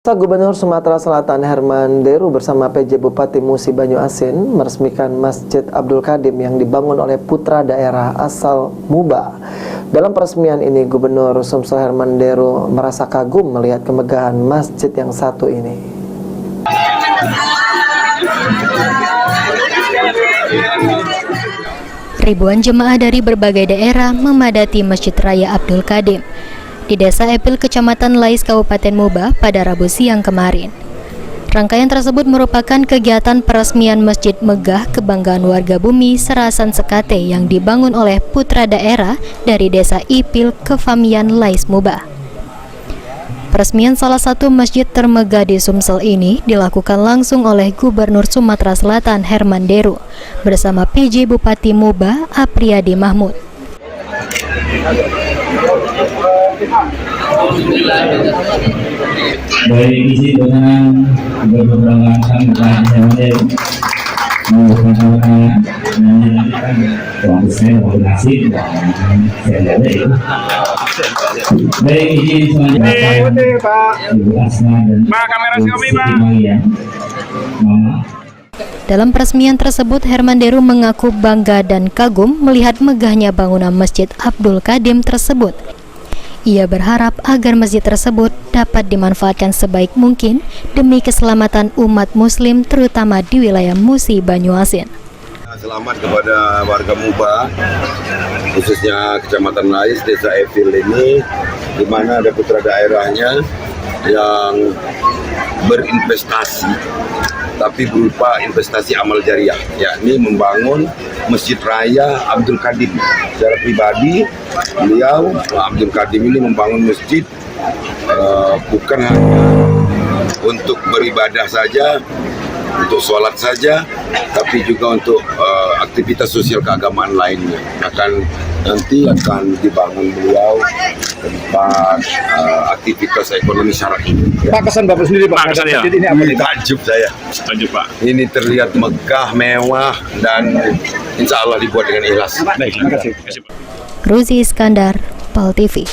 Gubernur Sumatera Selatan Herman Deru bersama PJ Bupati Musi Banyuasin meresmikan Masjid Abdul Qadim yang dibangun oleh putra daerah asal Muba. Dalam peresmian ini, Gubernur Sumsel Herman Deru merasa kagum melihat kemegahan masjid yang satu ini. Ribuan jemaah dari berbagai daerah memadati Masjid Raya Abdul Qadim di Desa Epil, Kecamatan Lais, Kabupaten Muba pada Rabu siang kemarin. Rangkaian tersebut merupakan kegiatan peresmian Masjid Megah Kebanggaan Warga Bumi Serasan Sekate yang dibangun oleh putra daerah dari Desa Ipil, Kefamian Lais, Muba. Peresmian salah satu masjid termegah di Sumsel ini dilakukan langsung oleh Gubernur Sumatera Selatan Herman Deru bersama PJ Bupati Muba Apriyadi Mahmud. Dari isi dengan berperangkat dan Dalam peresmian tersebut, Herman Deru mengaku bangga dan kagum melihat megahnya bangunan Masjid Abdul Qadim tersebut. Ia berharap agar masjid tersebut dapat dimanfaatkan sebaik mungkin demi keselamatan umat muslim terutama di wilayah Musi Banyuasin. Selamat kepada warga Muba, khususnya Kecamatan Lais, Desa Epil ini, di mana ada putra daerahnya yang berinvestasi, tapi berupa investasi amal jariah, yakni membangun Masjid Raya Abdul Qadim. Secara pribadi, beliau Abdul Qadim ini membangun masjid bukan hanya untuk beribadah saja, untuk sholat saja, tapi juga untuk aktivitas sosial keagamaan lainnya. Nanti akan dibangun beliau tempat aktivitas ekonomi syar'i. Pak, kesan Bapak sendiri, Pak, kesan ya? Ini apa nih, Pak? Takjub, Pak. Ini terlihat megah, mewah, dan insya Allah dibuat dengan ikhlas. Baik, terima kasih. Ruzi Iskandar, PAL TV.